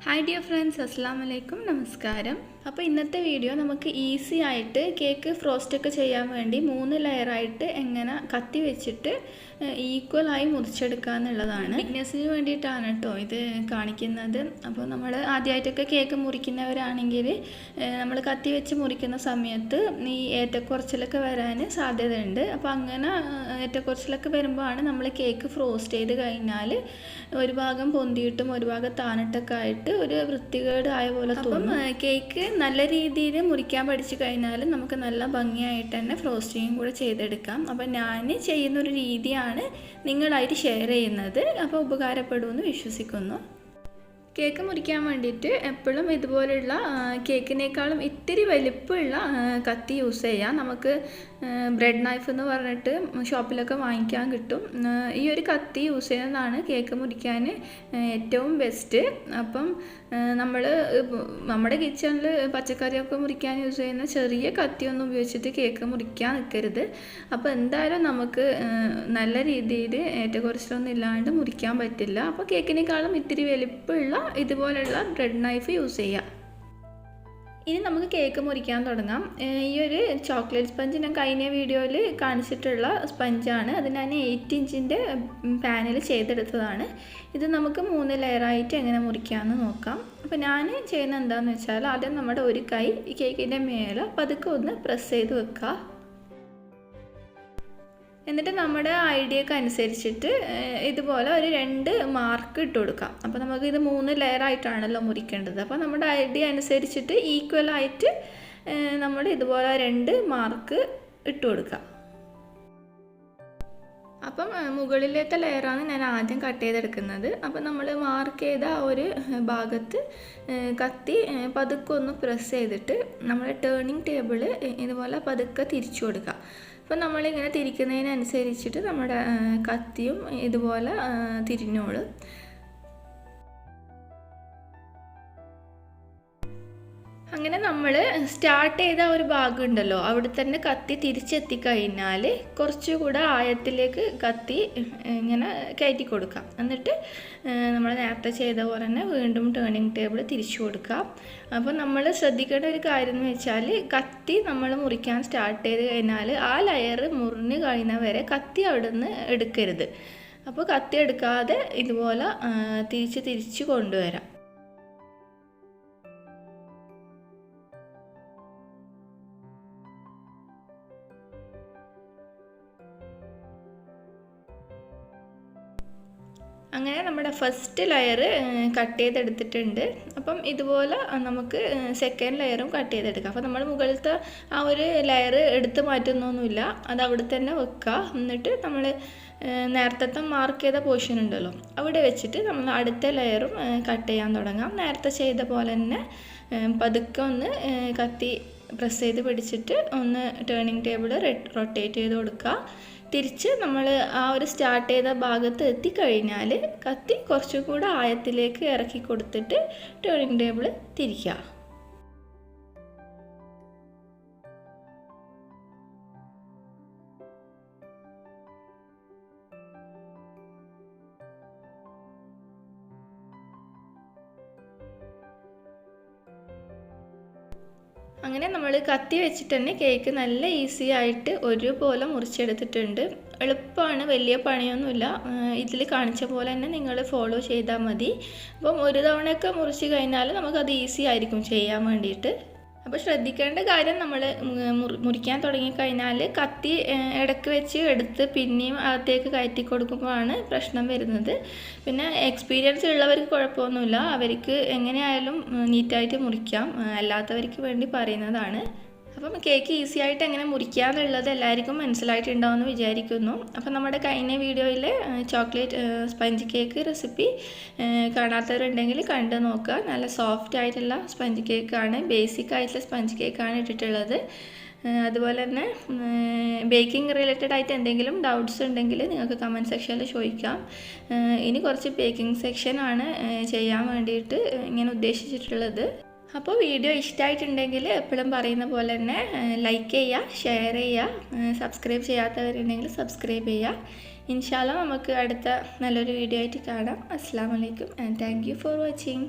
Hi dear friends, അസ്സലാമു അലൈക്കും, നമസ്കാരം. അപ്പോൾ ഇന്നത്തെ വീഡിയോ നമുക്ക് ഈസി ആയിട്ട് കേക്ക് ഫ്രോസ്റ്റൊക്കെ ചെയ്യാൻ വേണ്ടി 3 ലെയറായിട്ട് എങ്ങനെ കത്തി വെച്ചിട്ട് ഈക്വലായി മുറിച്ചെടുക്കുക എന്നുള്ളതാണ്. ബിഗ്നസിന് വേണ്ടിയിട്ടാണ് കേട്ടോ ഇത് കാണിക്കുന്നത്. അപ്പോൾ നമ്മൾ ആദ്യമായിട്ടൊക്കെ കേക്ക് മുറിക്കുന്നവരാണെങ്കിൽ നമ്മൾ കത്തി വെച്ച് മുറിക്കുന്ന സമയത്ത് ഈ ഏറ്റക്കുറച്ചിലൊക്കെ വരാൻ സാധ്യതയുണ്ട്. അപ്പോൾ അങ്ങനെ ഏറ്റക്കുറച്ചിലൊക്കെ വരുമ്പോഴാണ് നമ്മൾ കേക്ക് ഫ്രോസ്റ്റ് ചെയ്ത് കഴിഞ്ഞാൽ ഒരു ഭാഗം പൊന്തിയിട്ടും ഒരു ഭാഗം താണിട്ടൊക്കെ ആയിട്ട് ഒരു വൃത്തികേട് ആയ പോലെ തോന്നും. കേക്ക് നല്ല രീതിയിൽ മുറിക്കാൻ പഠിച്ചു കഴിഞ്ഞാൽ നമുക്ക് നല്ല ഭംഗിയായിട്ട് തന്നെ ഫ്രോസ്റ്റിങ്ങും കൂടെ ചെയ്തെടുക്കാം. അപ്പം ഞാൻ ചെയ്യുന്നൊരു രീതിയാണ് നിങ്ങളായിട്ട് ഷെയർ ചെയ്യുന്നത്. അപ്പോൾ ഉപകാരപ്പെടുമെന്ന് വിശ്വസിക്കുന്നു. കേക്ക് മുറിക്കാൻ വേണ്ടിയിട്ട് എപ്പോഴും ഇതുപോലുള്ള കേക്കിനേക്കാളും ഇത്തിരി വലിപ്പമുള്ള കത്തി യൂസ് ചെയ്യാം. നമുക്ക് ബ്രെഡ് നൈഫ് എന്ന് പറഞ്ഞിട്ട് ഷോപ്പിലൊക്കെ വാങ്ങിക്കാൻ കിട്ടും. ഈ ഒരു കത്തി യൂസ് ചെയ്യുന്നതാണ് കേക്ക് മുറിക്കാൻ ഏറ്റവും ബെസ്റ്റ്. അപ്പം നമ്മുടെ കിച്ചണിൽ പച്ചക്കറിയൊക്കെ മുറിക്കാൻ യൂസ് ചെയ്യുന്ന ചെറിയ കത്തിയൊന്നും ഉപയോഗിച്ചിട്ട് കേക്ക് മുറിക്കാൻ നിൽക്കരുത്. അപ്പോൾ എന്തായാലും നമുക്ക് നല്ല രീതിയിൽ ഏറ്റക്കുറച്ചിലൊന്നും ഇല്ലാണ്ട് മുറിക്കാൻ പറ്റില്ല. അപ്പോൾ കേക്കിനേക്കാളും ഇത്തിരി വലിപ്പമുള്ള ഇതുപോലുള്ള ബ്രെഡ് നൈഫ് യൂസ് ചെയ്യാം. ഇനി നമുക്ക് കേക്ക് മുറിക്കാൻ തുടങ്ങാം. ഈ ഒരു ചോക്ലേറ്റ് സ്പഞ്ച് ഞാൻ കഴിഞ്ഞ വീഡിയോയിൽ കാണിച്ചിട്ടുള്ള സ്പഞ്ചാണ്. അത് ഞാൻ 8 ഇഞ്ചിൻ്റെ പാനിൽ ചെയ്തെടുത്തതാണ്. ഇത് നമുക്ക് 3 ലെയറായിട്ട് എങ്ങനെ മുറിക്കാമെന്ന് നോക്കാം. അപ്പോൾ ഞാൻ ചെയ്യുന്നത് എന്താണെന്ന് വെച്ചാൽ ആദ്യം നമ്മുടെ ഒരു കൈ ഈ കേക്കിൻ്റെ മേലെ പതുക്കെ ഒന്ന് പ്രസ് ചെയ്ത് വെക്കുക. എന്നിട്ട് നമ്മുടെ ഐഡിയക്ക് അനുസരിച്ചിട്ട് ഇതുപോലെ ഒരു 2 മാർക്ക് ഇട്ട് കൊടുക്കാം. അപ്പോൾ നമുക്ക് ഇത് 3 ലെയറായിട്ടാണല്ലോ മുറിക്കേണ്ടത്. അപ്പോൾ നമ്മുടെ ഐഡിയ അനുസരിച്ചിട്ട് ഈക്വലായിട്ട് നമ്മൾ ഇതുപോലെ 2 മാർക്ക് ഇട്ട് കൊടുക്കാം. അപ്പം മുകളിലത്തെ ലെയറാണ് ഞാൻ ആദ്യം കട്ട് ചെയ്തെടുക്കുന്നത്. അപ്പം നമ്മൾ മാർക്ക് ചെയ്ത ആ ഒരു ഭാഗത്ത് കത്തി പതുക്കെ ഒന്ന് പ്രസ് ചെയ്തിട്ട് നമ്മൾ ടേണിംഗ് ടേബിൾ ഇതുപോലെ പതുക്കെ തിരിച്ചു കൊടുക്കുക. അപ്പം നമ്മളിങ്ങനെ തിരിക്കുന്നതിനനുസരിച്ചിട്ട് നമ്മുടെ കത്തിയും ഇതുപോലെ തിരിഞ്ഞോളും. അങ്ങനെ നമ്മൾ സ്റ്റാർട്ട് ചെയ്ത ഒരു ഭാഗം ഉണ്ടല്ലോ, അവിടെ തന്നെ കത്തി തിരിച്ചെത്തിക്കഴിഞ്ഞാൽ കുറച്ചുകൂടെ ആഴത്തിലേക്ക് കത്തി ഇങ്ങനെ കയറ്റി കൊടുക്കാം. എന്നിട്ട് നമ്മൾ നേരത്തെ ചെയ്ത പോലെ തന്നെ വീണ്ടും ടേണിംഗ് ടേബിൾ തിരിച്ചു കൊടുക്കാം. അപ്പോൾ നമ്മൾ ശ്രദ്ധിക്കേണ്ട ഒരു കാര്യം എന്ന് വെച്ചാൽ കത്തി നമ്മൾ മുറിക്കാൻ സ്റ്റാർട്ട് ചെയ്ത് കഴിഞ്ഞാൽ ആ ലെയർ മുറിഞ്ഞ് കഴിയുന്നവരെ കത്തി അവിടെ നിന്ന് എടുക്കരുത്. അപ്പോൾ കത്തി എടുക്കാതെ ഇതുപോലെ തിരിച്ച് കൊണ്ടുവരാം. അങ്ങനെ നമ്മുടെ ഫസ്റ്റ് ലെയർ കട്ട് ചെയ്തെടുത്തിട്ടുണ്ട്. അപ്പം ഇതുപോലെ നമുക്ക് സെക്കൻഡ് ലെയറും കട്ട് ചെയ്തെടുക്കാം. അപ്പോൾ നമ്മൾ മുകളിലത്തെ ആ ഒരു ലെയർ എടുത്ത് മാറ്റുന്നൊന്നുമില്ല, അത് അവിടെ തന്നെ വെക്കുക. എന്നിട്ട് നമ്മൾ നേരത്തെ മാർക്ക് ചെയ്ത പോർഷൻ ഉണ്ടല്ലോ അവിടെ വെച്ചിട്ട് നമ്മൾ അടുത്ത ലെയറും കട്ട് ചെയ്യാൻ തുടങ്ങാം. നേരത്തെ ചെയ്ത പോലെ തന്നെ പതുക്കെ ഒന്ന് കത്തി പ്രസ് ചെയ്ത് പിടിച്ചിട്ട് ഒന്ന് ടേണിംഗ് ടേബിൾ റൊട്ടേറ്റ് ചെയ്ത് കൊടുക്കുക. തിരിച്ച് നമ്മൾ ആ ഒരു സ്റ്റാർട്ട് ചെയ്ത ഭാഗത്ത് എത്തിക്കഴിഞ്ഞാൽ കത്തി കുറച്ചും കൂടെ ആഴത്തിലേക്ക് ഇറക്കി കൊടുത്തിട്ട് ടേണിംഗ് ടേബിൾ തിരിക്കുക. അങ്ങനെ നമ്മൾ കത്തി വെച്ചിട്ട് തന്നെ കേക്ക് നല്ല ഈസി ആയിട്ട് ഒരുപോലെ മുറിച്ചെടുത്തിട്ടുണ്ട്. എളുപ്പമാണ്, വലിയ പണിയൊന്നുമില്ല. ഇതിൽ കാണിച്ച പോലെ തന്നെ നിങ്ങൾ ഫോളോ ചെയ്താൽ മതി. അപ്പം ഒരു തവണയൊക്കെ മുറിച്ച് കഴിഞ്ഞാൽ നമുക്കത് ഈസി ആയിരിക്കും ചെയ്യാൻ വേണ്ടിയിട്ട്. അപ്പോൾ ശ്രദ്ധിക്കേണ്ട കാര്യം, നമ്മൾ മുറിക്കാൻ തുടങ്ങിക്കഴിഞ്ഞാൽ കത്തി ഇടയ്ക്ക് വെച്ച് എടുത്ത് പിന്നെയും അകത്തേക്ക് കയറ്റി കൊടുക്കുമ്പോഴാണ് പ്രശ്നം വരുന്നത്. പിന്നെ എക്സ്പീരിയൻസ് ഉള്ളവർക്ക് കുഴപ്പമൊന്നുമില്ല, അവർക്ക് എങ്ങനെയായാലും നീറ്റായിട്ട് മുറിക്കാം. അല്ലാത്തവർക്ക് വേണ്ടി പറയുന്നതാണ്. അപ്പം കേക്ക് ഈസി ആയിട്ട് എങ്ങനെ മുറിക്കുക എന്നുള്ളത് എല്ലാവർക്കും മനസ്സിലായിട്ടുണ്ടാവുമെന്ന് വിചാരിക്കുന്നു. അപ്പം നമ്മുടെ കഴിഞ്ഞ വീഡിയോയിൽ ചോക്ലേറ്റ് സ്പഞ്ച് കേക്ക് റെസിപ്പി കാണാത്തവരുണ്ടെങ്കിൽ കണ്ടു നോക്കുക. നല്ല സോഫ്റ്റ് ആയിട്ടുള്ള സ്പഞ്ച് കേക്കാണ്, ബേസിക് ആയിട്ടുള്ള സ്പഞ്ച് കേക്കാണ് ഇട്ടിട്ടുള്ളത്. അതുപോലെ തന്നെ ബേക്കിംഗ് റിലേറ്റഡ് ആയിട്ട് എന്തെങ്കിലും ഡൗട്ട്സ് ഉണ്ടെങ്കിൽ നിങ്ങൾക്ക് കമൻറ്റ് സെക്ഷനിൽ ചോദിക്കാം. ഇനി കുറച്ച് ബേക്കിംഗ് സെക്ഷനാണ് ചെയ്യാൻ വേണ്ടിയിട്ട് ഇങ്ങനെ ഉദ്ദേശിച്ചിട്ടുള്ളത്. അപ്പോൾ വീഡിയോ ഇഷ്ടമായിട്ടുണ്ടെങ്കിൽ എപ്പോഴും പറയുന്ന പോലെ തന്നെ ലൈക്ക് ചെയ്യുക, ഷെയർ ചെയ്യുക, സബ്സ്ക്രൈബ് ചെയ്യാത്തവരുണ്ടെങ്കിൽ സബ്സ്ക്രൈബ് ചെയ്യുക. ഇൻഷാ അല്ലാഹ് നമുക്ക് അടുത്ത നല്ലൊരു വീഡിയോ ആയിട്ട് കാണാം. അസ്സലാമു അലൈക്കും and thank you for watching.